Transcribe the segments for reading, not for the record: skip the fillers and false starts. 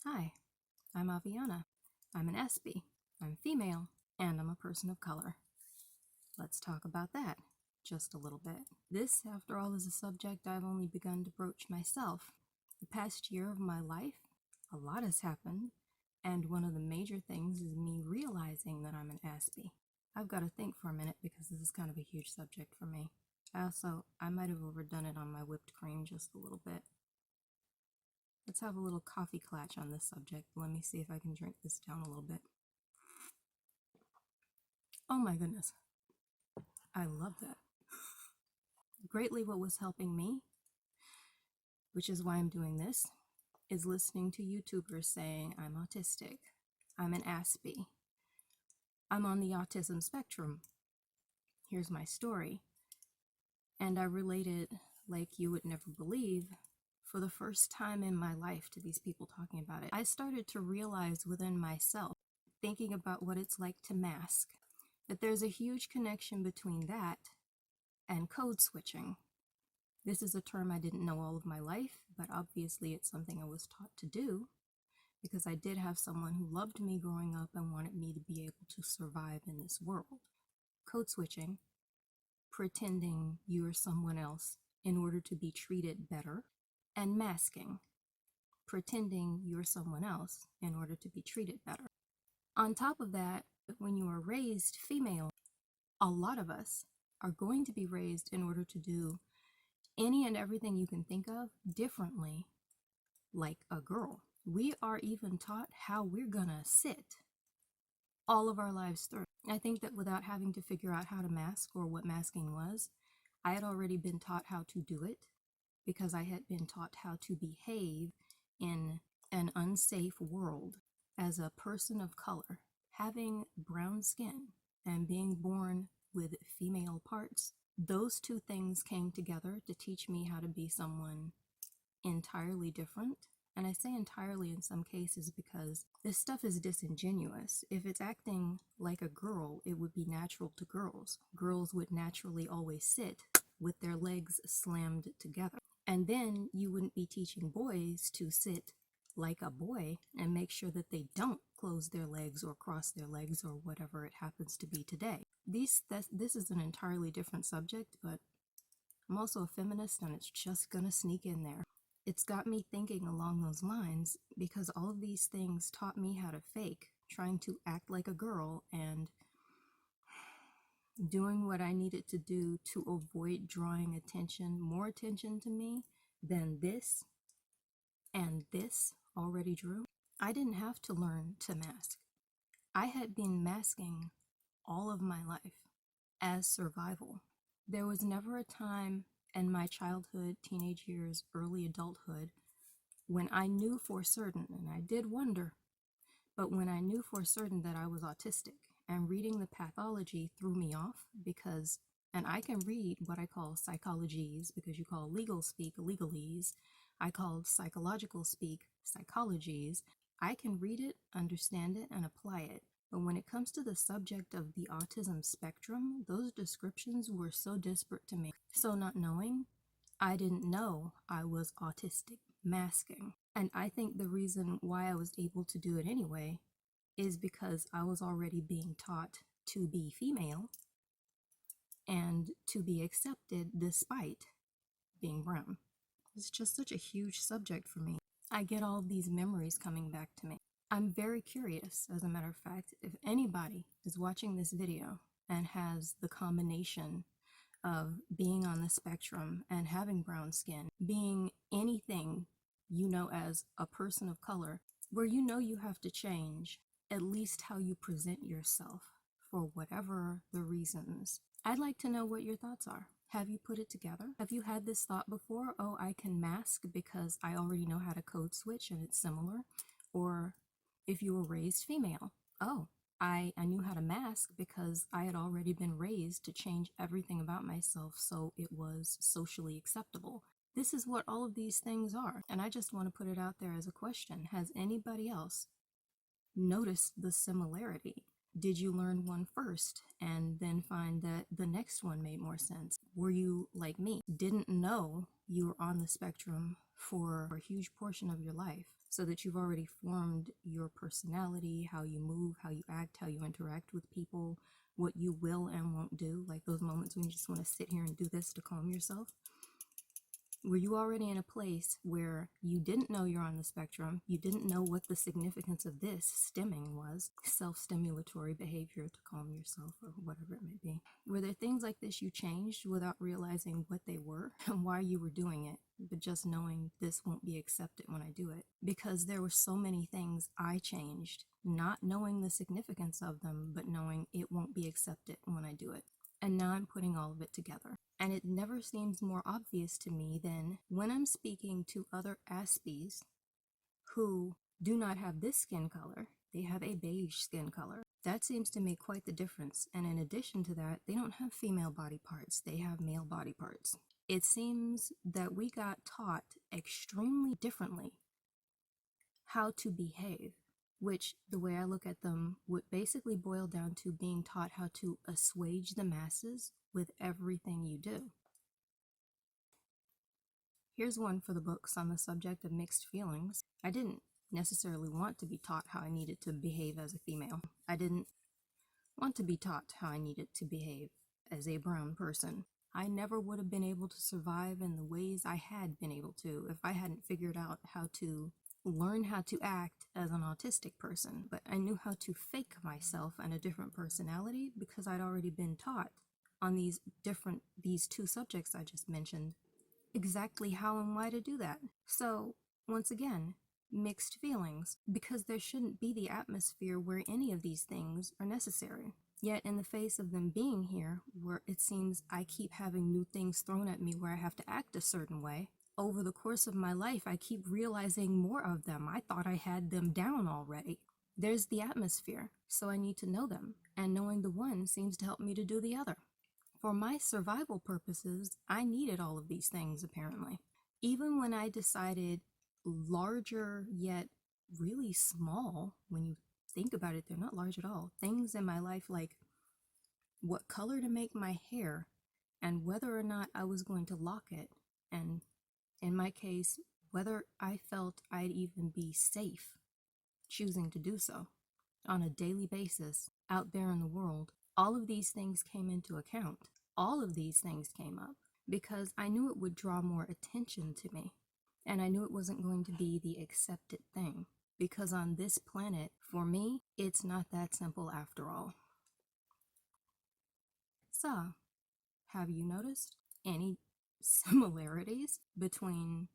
Hi, I'm Aviana. I'm an SB. I'm female, and I'm a person of color. Let's talk about that just a little bit. This, after all, is a subject I've only begun to broach myself. The past year of my life, a lot has happened, and one of the major things is me realizing that I'm an SB. I've got to think for a minute because this is kind of a huge subject for me. I might have overdone it on my whipped cream just a little bit. Let's have a little coffee clutch on this subject. Let me see if I can drink this down a little bit. Oh my goodness. I love that. Greatly what was helping me, which is why I'm doing this, is listening to YouTubers saying I'm autistic, I'm an ASPy, I'm on the autism spectrum. Here's my story. And I related like you would never believe for the first time in my life to these people talking about it. I started to realize within myself, thinking about what it's like to mask, that there's a huge connection between that and code switching. This is a term I didn't know all of my life, but obviously it's something I was taught to do because I did have someone who loved me growing up and wanted me to be able to survive in this world. Code switching, pretending you're someone else in order to be treated better, and masking, pretending you're someone else in order to be treated better. On top of that, when you are raised female, a lot of us are going to be raised in order to do any and everything you can think of differently like a girl. We are even taught how we're gonna sit all of our lives through. I think that without having to figure out how to mask or what masking was, I had already been taught how to do it because I had been taught how to behave in an unsafe world as a person of color, having brown skin and being born with female parts. Those two things came together to teach me how to be someone entirely different. And I say entirely in some cases because this stuff is disingenuous. If it's acting like a girl, it would be natural to girls. Girls would naturally always sit with their legs slammed together. And then you wouldn't be teaching boys to sit like a boy and make sure that they don't close their legs or cross their legs or whatever it happens to be today. This is an entirely different subject, but I'm also a feminist and it's just gonna sneak in there. It's got me thinking along those lines because all of these things taught me how to fake, trying to act like a girl and doing what I needed to do to avoid drawing attention, more attention to me than this and this already drew. I didn't have to learn to mask. I had been masking all of my life as survival. There was never a time in my childhood, teenage years, early adulthood when I knew for certain, and I did wonder, but when I knew for certain that I was autistic, and reading the pathology threw me off because, and I can read what I call psychologies because you call legal speak legalese, I called psychological speak psychologies. I can read it, understand it, and apply it. But when it comes to the subject of the autism spectrum, those descriptions were so disparate to me. So not knowing, I didn't know I was autistic, masking. And I think the reason why I was able to do it anyway is because I was already being taught to be female and to be accepted despite being brown. It's just such a huge subject for me. I get all these memories coming back to me. I'm very curious, as a matter of fact, if anybody is watching this video and has the combination of being on the spectrum and having brown skin, being anything you know as a person of color, where you know you have to change at least how you present yourself for whatever the reasons. I'd like to know what your thoughts are. Have you put it together? Have you had this thought before? Oh, I can mask because I already know how to code switch and it's similar. Or if you were raised female, oh, I knew how to mask because I had already been raised to change everything about myself so it was socially acceptable. This is what all of these things are. And I just want to put it out there as a question. Has anybody else noticed the similarity? Did you learn one first and then find that the next one made more sense? Were you like me, didn't know you were on the spectrum for a huge portion of your life, so that you've already formed your personality, how you move, how you act, how you interact with people, what you will and won't do, like those moments when you just want to sit here and do this to calm yourself. Were you already in a place where you didn't know you're on the spectrum, you didn't know what the significance of this stimming was, self-stimulatory behavior to calm yourself or whatever it may be? Were there things like this you changed without realizing what they were and why you were doing it, but just knowing this won't be accepted when I do it? Because there were so many things I changed, not knowing the significance of them, but knowing it won't be accepted when I do it. And now I'm putting all of it together. And it never seems more obvious to me than when I'm speaking to other Aspies who do not have this skin color, they have a beige skin color. That seems to make quite the difference. And in addition to that, they don't have female body parts, they have male body parts. It seems that we got taught extremely differently how to behave, which, the way I look at them, would basically boil down to being taught how to assuage the masses with everything you do. Here's one for the books on the subject of mixed feelings. I didn't necessarily want to be taught how I needed to behave as a female. I didn't want to be taught how I needed to behave as a brown person. I never would have been able to survive in the ways I had been able to if I hadn't figured out how to learn how to act as an autistic person. But I knew how to fake myself and a different personality because I'd already been taught on these two subjects I just mentioned exactly how and why to do that. So, once again, mixed feelings, because there shouldn't be the atmosphere where any of these things are necessary. Yet in the face of them being here, where it seems I keep having new things thrown at me where I have to act a certain way, over the course of my life, I keep realizing more of them. I thought I had them down already. There's the atmosphere, so I need to know them, and knowing the one seems to help me to do the other. For my survival purposes, I needed all of these things, apparently. Even when I decided larger yet really small, when you think about it, they're not large at all, things in my life like what color to make my hair and whether or not I was going to lock it, and in my case, whether I felt I'd even be safe choosing to do so on a daily basis out there in the world. All of these things came into account. All of these things came up because I knew it would draw more attention to me. And I knew it wasn't going to be the accepted thing. Because on this planet, for me, it's not that simple after all. So, have you noticed any similarities between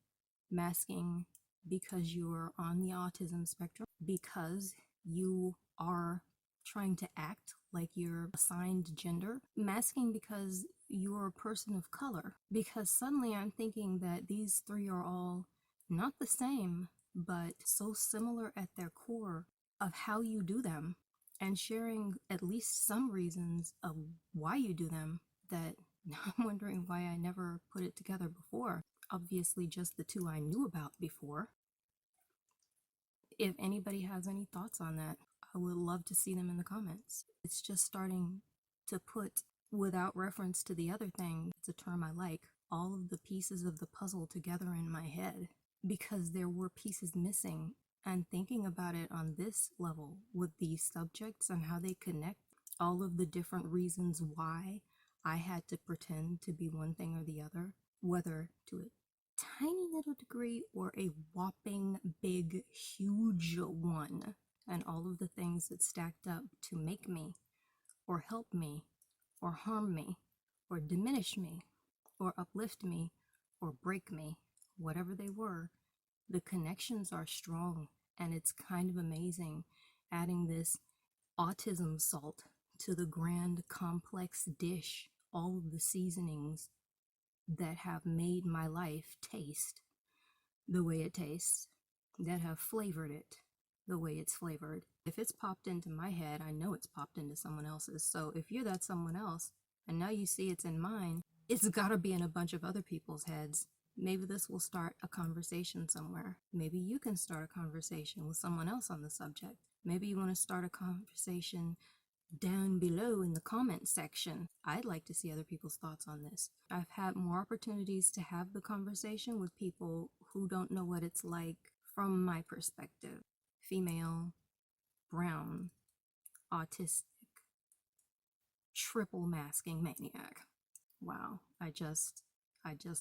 masking because you're on the autism spectrum, because you are trying to act like your assigned gender, masking because you're a person of color, because suddenly I'm thinking that these three are all not the same, but so similar at their core of how you do them, and sharing at least some reasons of why you do them, that now I'm wondering why I never put it together before. Obviously just the two I knew about before. If anybody has any thoughts on that, I would love to see them in the comments. It's just starting to put, without reference to the other thing, it's a term I like, all of the pieces of the puzzle together in my head, because there were pieces missing. And thinking about it on this level with these subjects and how they connect, all of the different reasons why I had to pretend to be one thing or the other, whether to a tiny little degree or a whopping big huge one, and all of the things that stacked up to make me or help me or harm me or diminish me or uplift me or break me, whatever they were, the connections are strong. And it's kind of amazing adding this autism salt to the grand complex dish, all of the seasonings that have made my life taste the way it tastes, that have flavored it the way it's flavored. If it's popped into my head, I know it's popped into someone else's. So if you're that someone else and now you see it's in mine, it's gotta be in a bunch of other people's heads. Maybe this will start a conversation somewhere. Maybe you can start a conversation with someone else on the subject. Maybe you want to start a conversation down below in the comment section. I'd like to see other people's thoughts on this. I've had more opportunities to have the conversation with people who don't know what it's like from my perspective, female, brown, autistic, triple masking maniac. Wow, I just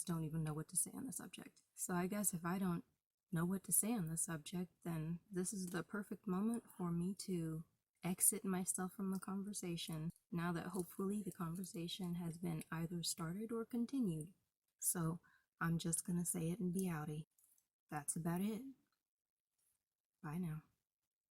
don't even know what to say on the subject. So I guess if I don't know what to say on the subject, then this is the perfect moment for me to exit myself from the conversation now that hopefully the conversation has been either started or continued. So I'm just gonna say it and be outie. That's about it. Bye now.